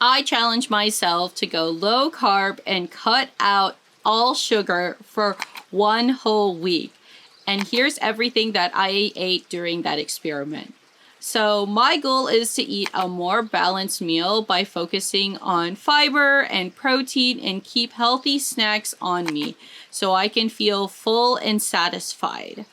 I challenge myself to go low carb and cut out all sugar for one whole week. And here's everything that I ate during that experiment. So my goal is to eat a more balanced meal by focusing on fiber and protein and keep healthy snacks on me so I can feel full and satisfied.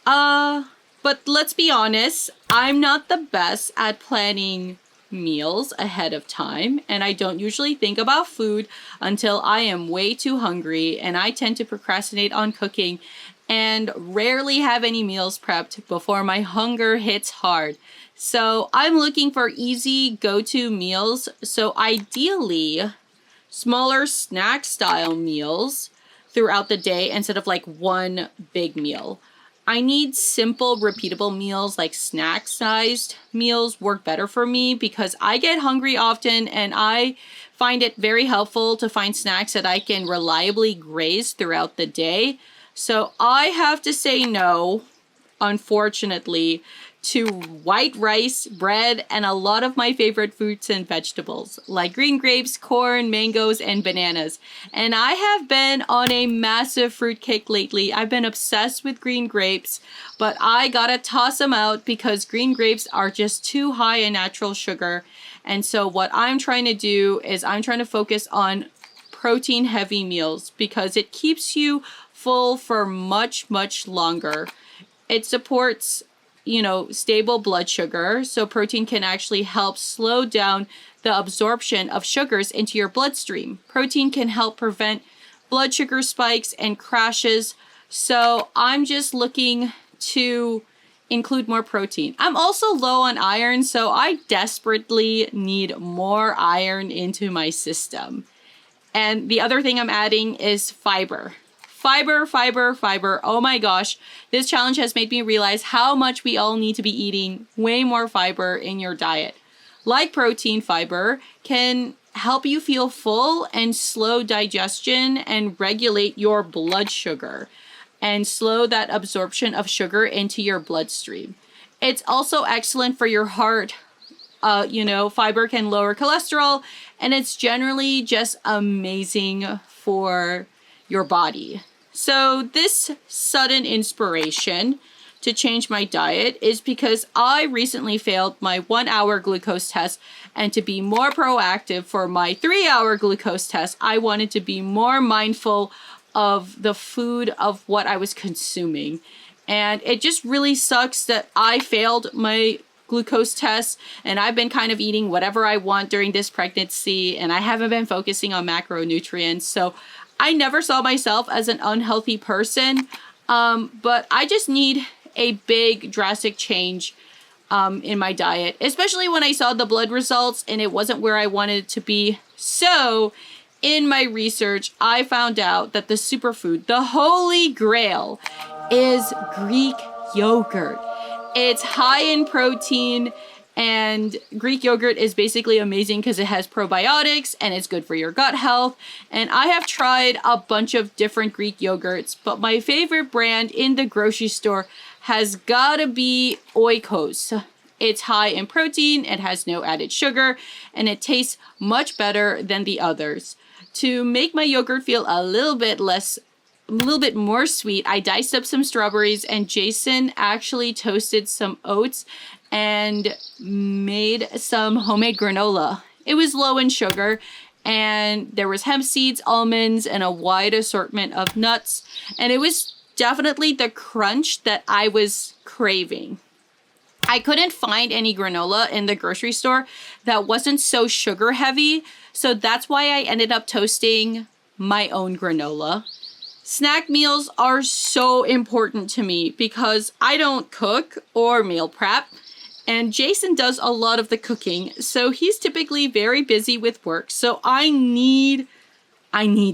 But let's be honest, I'm not the best at planning meals ahead of time, and I don't usually think about food until I am way too hungry, and I tend to procrastinate on cooking and rarely have any meals prepped before my hunger hits hard. So I'm looking for easy go-to meals. So ideally, smaller snack style meals throughout the day instead of like one big meal. I need simple, repeatable meals like snack-sized meals work better for me because I get hungry often and I find it very helpful to find snacks that I can reliably graze throughout the day. So I have to say no, unfortunately, to white rice, bread, and a lot of my favorite fruits and vegetables, like green grapes, corn, mangoes, and bananas. And I have been on a massive fruit kick lately. I've been obsessed with green grapes, but I gotta toss them out because green grapes are just too high in natural sugar. And so what I'm trying to do is I'm trying to focus on protein-heavy meals because it keeps you full for much, much longer. It supports stable blood sugar. So protein can actually help slow down the absorption of sugars into your bloodstream. Protein can help prevent blood sugar spikes and crashes. So I'm just looking to include more protein. I'm also low on iron, so I desperately need more iron into my system. And the other thing I'm adding is fiber. Fiber, fiber, fiber. Oh my gosh. This challenge has made me realize how much we all need to be eating way more fiber in your diet. Like protein, fiber can help you feel full and slow digestion and regulate your blood sugar and slow that absorption of sugar into your bloodstream. It's also excellent for your heart. Fiber can lower cholesterol, and it's generally just amazing for your body. So this sudden inspiration to change my diet is because I recently failed my 1-hour glucose test, and to be more proactive for my 3-hour glucose test, I wanted to be more mindful of the food of what I was consuming. And it just really sucks that I failed my glucose test and I've been kind of eating whatever I want during this pregnancy and I haven't been focusing on macronutrients. So I never saw myself as an unhealthy person, but I just need a big drastic change in my diet, especially when I saw the blood results and it wasn't where I wanted it to be. So in my research, I found out that the superfood, the holy grail, is Greek yogurt. It's high in protein, and Greek yogurt is basically amazing because it has probiotics and it's good for your gut health. And I have tried a bunch of different Greek yogurts, but my favorite brand in the grocery store has gotta be Oikos. It's high in protein, it has no added sugar, and it tastes much better than the others. To make my yogurt feel a little bit more sweet, I diced up some strawberries, and Jason actually toasted some oats and made some homemade granola. It was low in sugar, and there was hemp seeds, almonds, and a wide assortment of nuts, and it was definitely the crunch that I was craving. I couldn't find any granola in the grocery store that wasn't so sugar heavy, so that's why I ended up toasting my own granola. Snack meals are so important to me because I don't cook or meal prep, and Jason does a lot of the cooking, so he's typically very busy with work, so I need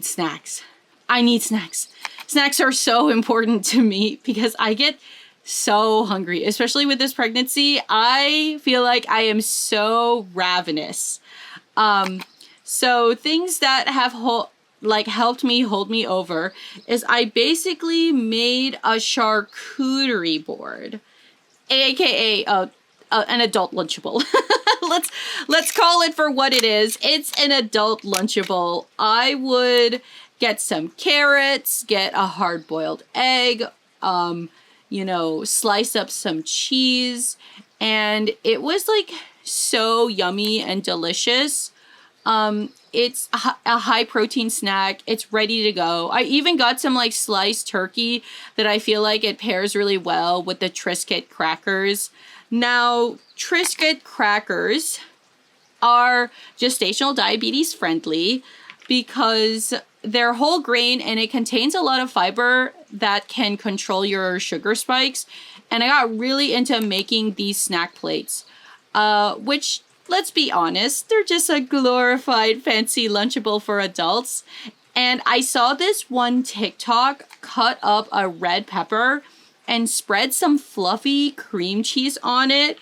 snacks. I need snacks. Snacks are so important to me because I get so hungry, especially with this pregnancy. I feel like I am so ravenous. So things that have helped me hold me over is I basically made a charcuterie board, aka an adult Lunchable. let's call it for what it is. It's an adult Lunchable. I would get some carrots, get a hard-boiled egg, slice up some cheese, and it was like so yummy and delicious. It's a high protein snack. It's ready to go. I even got some like sliced turkey that I feel like it pairs really well with the Triscuit crackers. Now, Triscuit crackers are gestational diabetes friendly because they're whole grain and it contains a lot of fiber that can control your sugar spikes. And I got really into making these snack plates, which, let's be honest, they're just a glorified fancy Lunchable for adults. And I saw this one TikTok cut up a red pepper and spread some fluffy cream cheese on it.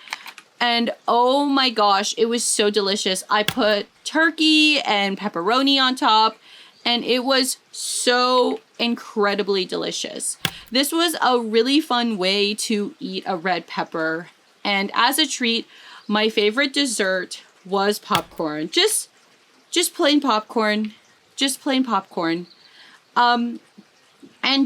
And oh my gosh, it was so delicious. I put turkey and pepperoni on top, and it was so incredibly delicious. This was a really fun way to eat a red pepper. And as a treat, my favorite dessert was popcorn. Just plain popcorn. Just plain popcorn. And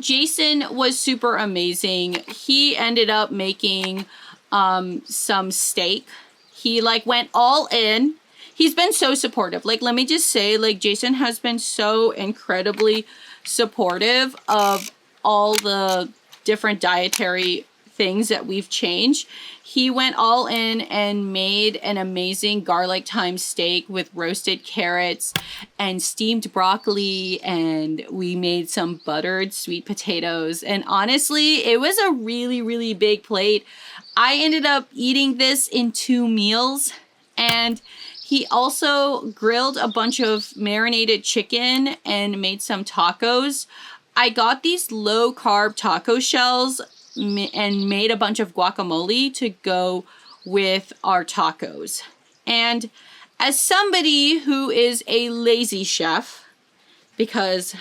Jason was super amazing. He ended up making some steak. He like went all in. He's been so supportive. Like, let me just say, like, Jason has been so incredibly supportive of all the different dietary things that we've changed. He went all in and made an amazing garlic thyme steak with roasted carrots and steamed broccoli, and we made some buttered sweet potatoes. And honestly, it was a really, really big plate. I ended up eating this in 2 meals, and he also grilled a bunch of marinated chicken and made some tacos. I got these low-carb taco shells and made a bunch of guacamole to go with our tacos. And as somebody who is a lazy chef, because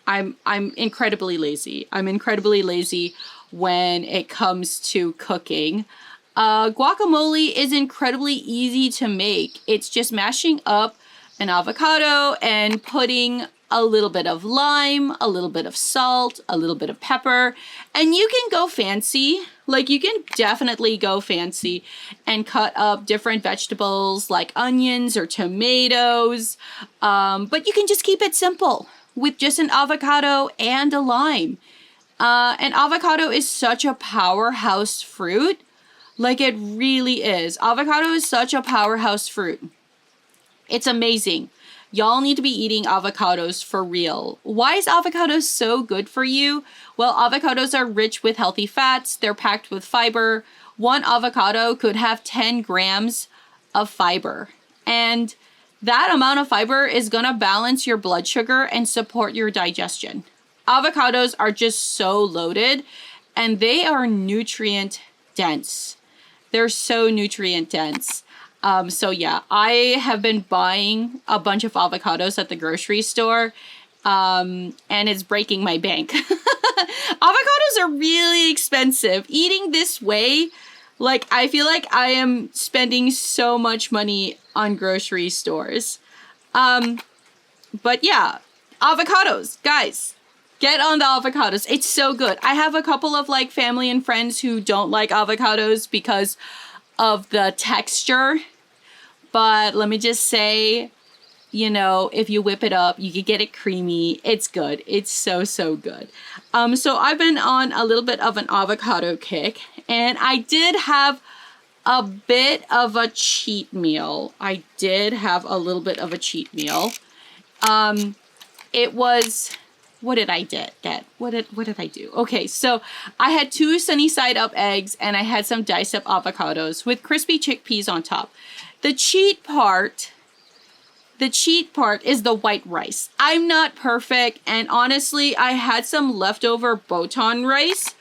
I'm incredibly lazy. I'm incredibly lazy when it comes to cooking. Guacamole is incredibly easy to make. It's just mashing up an avocado and putting a little bit of lime, a little bit of salt, a little bit of pepper, and you can go fancy. Like, you can definitely go fancy and cut up different vegetables like onions or tomatoes, but you can just keep it simple with just an avocado and a lime. An avocado is such a powerhouse fruit. Like, it really is. Avocado is such a powerhouse fruit. It's amazing. Y'all need to be eating avocados for real. Why is avocado so good for you? Well, avocados are rich with healthy fats. They're packed with fiber. One avocado could have 10 grams of fiber. And that amount of fiber is going to balance your blood sugar and support your digestion. Avocados are just so loaded, and they are nutrient dense. They're so nutrient dense. So yeah, I have been buying a bunch of avocados at the grocery store, and it's breaking my bank. Avocados are really expensive. Eating this way, like, I feel like I am spending so much money on grocery stores. But yeah, avocados, guys. Get on the avocados. It's so good. I have a couple of like family and friends who don't like avocados because of the texture. But let me just say, you know, if you whip it up, you can get it creamy. It's good. It's so, so good. So I've been on a little bit of an avocado kick, and I did have a bit of a cheat meal. I did have a little bit of a cheat meal. It was... What did I get? What did I do? Okay, so I had 2 sunny side up eggs, and I had some diced up avocados with crispy chickpeas on top. The cheat part is the white rice. I'm not perfect, and honestly, I had some leftover Botan rice,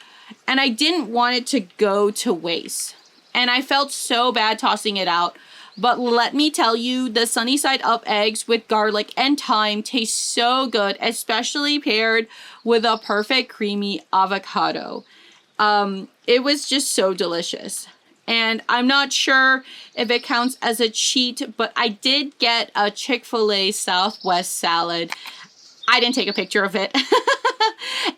and I didn't want it to go to waste. And I felt so bad tossing it out. But let me tell you, the sunny side up eggs with garlic and thyme taste so good, especially paired with a perfect creamy avocado. It was just so delicious. And I'm not sure if it counts as a cheat, but I did get a Chick-fil-A Southwest salad. I didn't take a picture of it.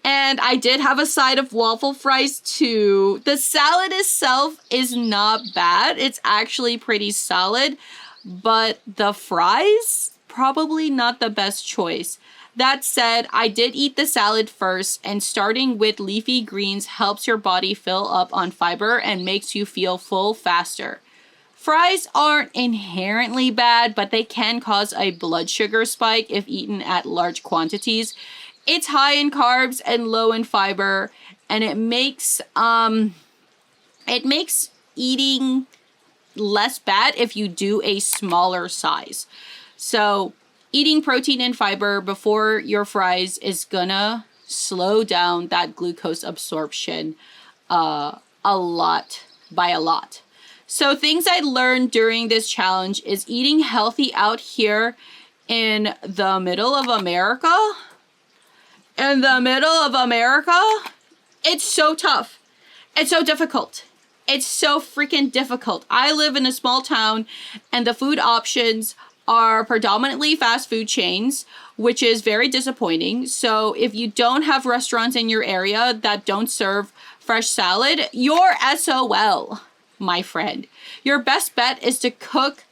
And I did have a side of waffle fries too. The salad itself is not bad. It's actually pretty solid, but the fries, probably not the best choice. That said, I did eat the salad first, and starting with leafy greens helps your body fill up on fiber and makes you feel full faster. Fries aren't inherently bad, but they can cause a blood sugar spike if eaten at large quantities. It's high in carbs and low in fiber, and it makes eating less bad if you do a smaller size. So eating protein and fiber before your fries is gonna slow down that glucose absorption a lot. So things I learned during this challenge is eating healthy out here in the middle of America. It's so tough. It's so difficult. It's so freaking difficult. I live in a small town, and the food options are predominantly fast food chains, which is very disappointing. So if you don't have restaurants in your area that don't serve fresh salad, you're SOL, my friend. Your best bet is to cook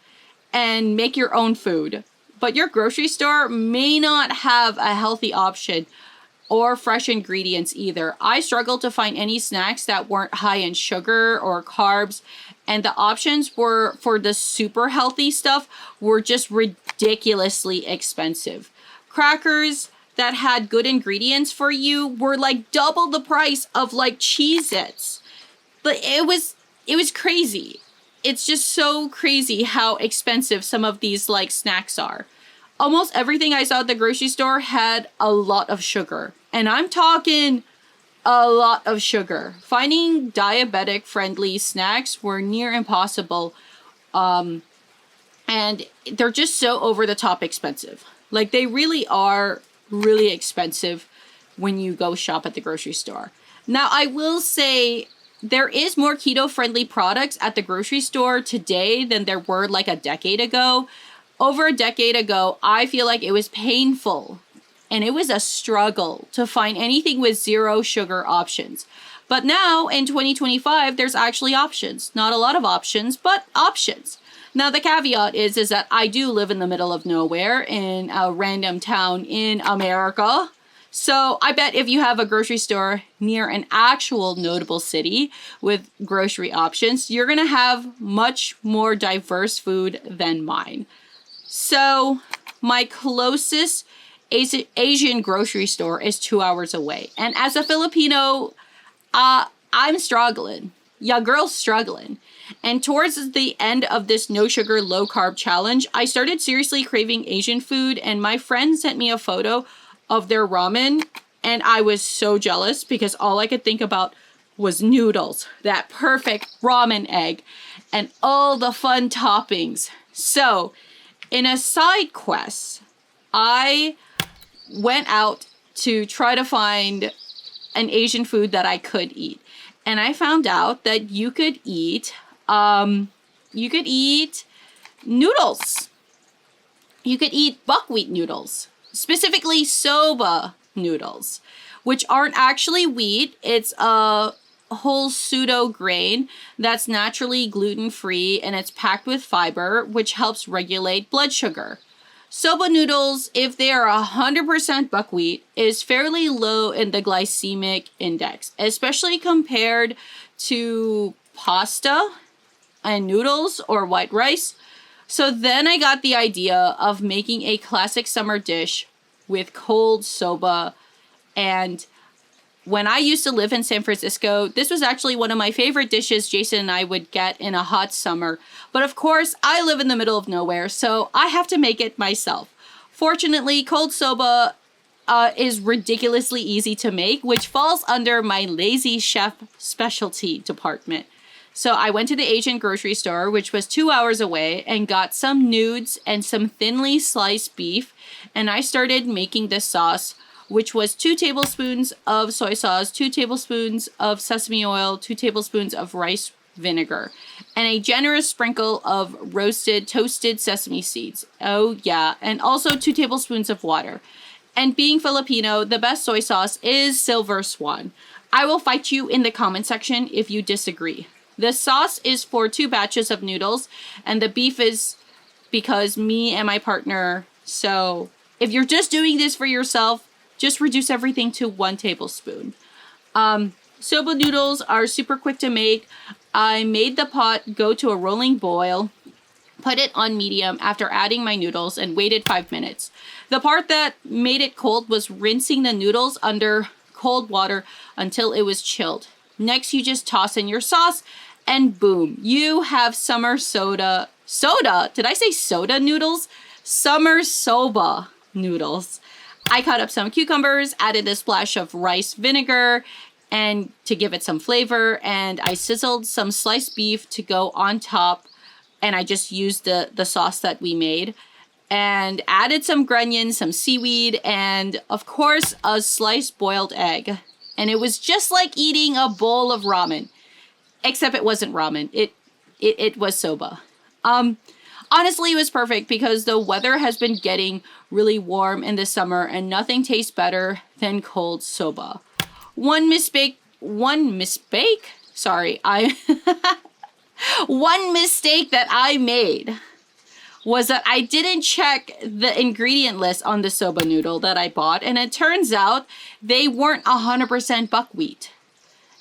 and make your own food, but your grocery store may not have a healthy option or fresh ingredients either. I struggled to find any snacks that weren't high in sugar or carbs, and the options were for the super healthy stuff were just ridiculously expensive. Crackers that had good ingredients for you were like double the price of like Cheez-Its. But it was crazy. It's just so crazy how expensive some of these like snacks are. Almost everything I saw at the grocery store had a lot of sugar. And I'm talking a lot of sugar. Finding diabetic-friendly snacks were near impossible. And they're just so over-the-top expensive. Like, they really are really expensive when you go shop at the grocery store. Now, I will say there is more keto-friendly products at the grocery store today than there were like a decade ago. Over a decade ago, I feel like it was painful and it was a struggle to find anything with zero sugar options. But now in 2025, there's actually options. Not a lot of options, but options. Now, the caveat is that I do live in the middle of nowhere in a random town in America. So I bet if you have a grocery store near an actual notable city with grocery options, you're going to have much more diverse food than mine. So my closest Asian grocery store is 2 hours away. And as a Filipino, I'm struggling. Yeah, girl's struggling. And towards the end of this no sugar, low carb challenge, I started seriously craving Asian food, and my friend sent me a photo of their ramen, and I was so jealous because all I could think about was noodles, that perfect ramen egg, and all the fun toppings. So in a side quest, I went out to try to find an Asian food that I could eat. And I found out that you could eat noodles. You could eat buckwheat noodles, specifically soba noodles, which aren't actually wheat. It's a whole pseudo grain that's naturally gluten-free, and it's packed with fiber, which helps regulate blood sugar. Soba noodles, if they are 100% buckwheat, is fairly low in the glycemic index, especially compared to pasta and noodles or white rice. So then I got the idea of making a classic summer dish with cold soba. And when I used to live in San Francisco, this was actually one of my favorite dishes Jason and I would get in a hot summer. But of course, I live in the middle of nowhere, so I have to make it myself. Fortunately, cold soba is ridiculously easy to make, which falls under my lazy chef specialty department. So I went to the Asian grocery store, which was 2 hours away, and got some nudes and some thinly sliced beef. And I started making this sauce, which was 2 tablespoons of soy sauce, 2 tablespoons of sesame oil, 2 tablespoons of rice vinegar, and a generous sprinkle of roasted toasted sesame seeds. Oh yeah, and also 2 tablespoons of water. And being Filipino, the best soy sauce is Silver Swan. I will fight you in the comment section if you disagree. The sauce is for 2 batches of noodles, and the beef is because me and my partner. So if you're just doing this for yourself, just reduce everything to 1 tablespoon. Soba noodles are super quick to make. I made the pot go to a rolling boil, put it on medium after adding my noodles, and waited 5 minutes. The part that made it cold was rinsing the noodles under cold water until it was chilled. Next, you just toss in your sauce, and boom, you have summer soda. Did I say soda noodles? Summer soba noodles. I cut up some cucumbers, added a splash of rice vinegar, and to give it some flavor, and I sizzled some sliced beef to go on top, and I just used the sauce that we made, and added some grunions, some seaweed, and of course a sliced boiled egg. And it was just like eating a bowl of ramen, except it wasn't ramen. It was soba. Honestly, it was perfect because the weather has been getting really warm in the summer, and nothing tastes better than cold soba. One mistake that I made was that I didn't check the ingredient list on the soba noodle that I bought, and it turns out they weren't 100% buckwheat.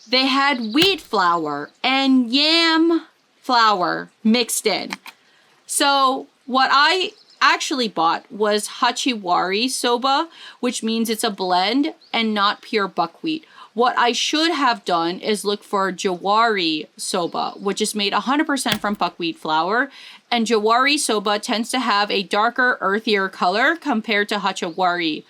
They had wheat flour and yam flour mixed in. So what I actually bought was hachiwari soba, which means it's a blend and not pure buckwheat. What I should have done is look for jawari soba, which is made 100% from buckwheat flour. And jawari soba tends to have a darker, earthier color compared to hachiwari.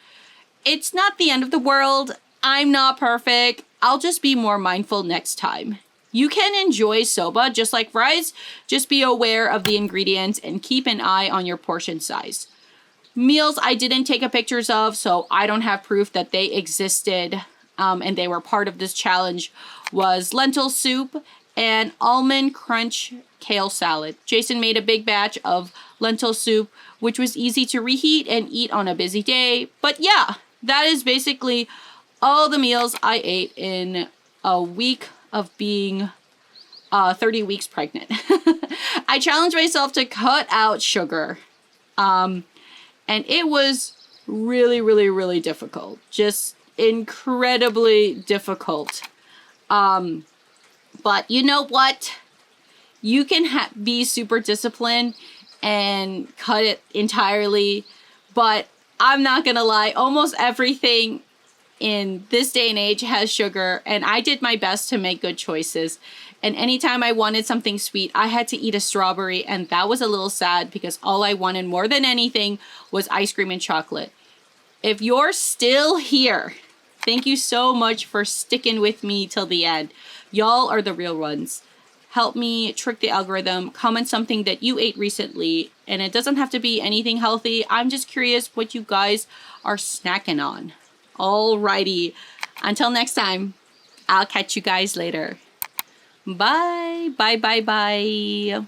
It's not the end of the world. I'm not perfect. I'll just be more mindful next time. You can enjoy soba just like fries. Just be aware of the ingredients and keep an eye on your portion size. Meals I didn't take pictures of, so I don't have proof that they existed and they were part of this challenge, was lentil soup and almond crunch kale salad. Jason made a big batch of lentil soup, which was easy to reheat and eat on a busy day. But yeah, that is basically all the meals I ate in a week of being 30 weeks pregnant. I challenged myself to cut out sugar. And it was really, really, really difficult. Just incredibly difficult. But you know what? You can be super disciplined and cut it entirely. But I'm not gonna lie, almost everything in this day and age has sugar, and I did my best to make good choices. And anytime I wanted something sweet, I had to eat a strawberry, and that was a little sad because all I wanted more than anything was ice cream and chocolate. If you're still here, thank you so much for sticking with me till the end. Y'all are the real ones. Help me trick the algorithm. Comment something that you ate recently, and it doesn't have to be anything healthy. I'm just curious what you guys are snacking on. Alrighty, until next time, I'll catch you guys later. Bye, bye, bye, bye.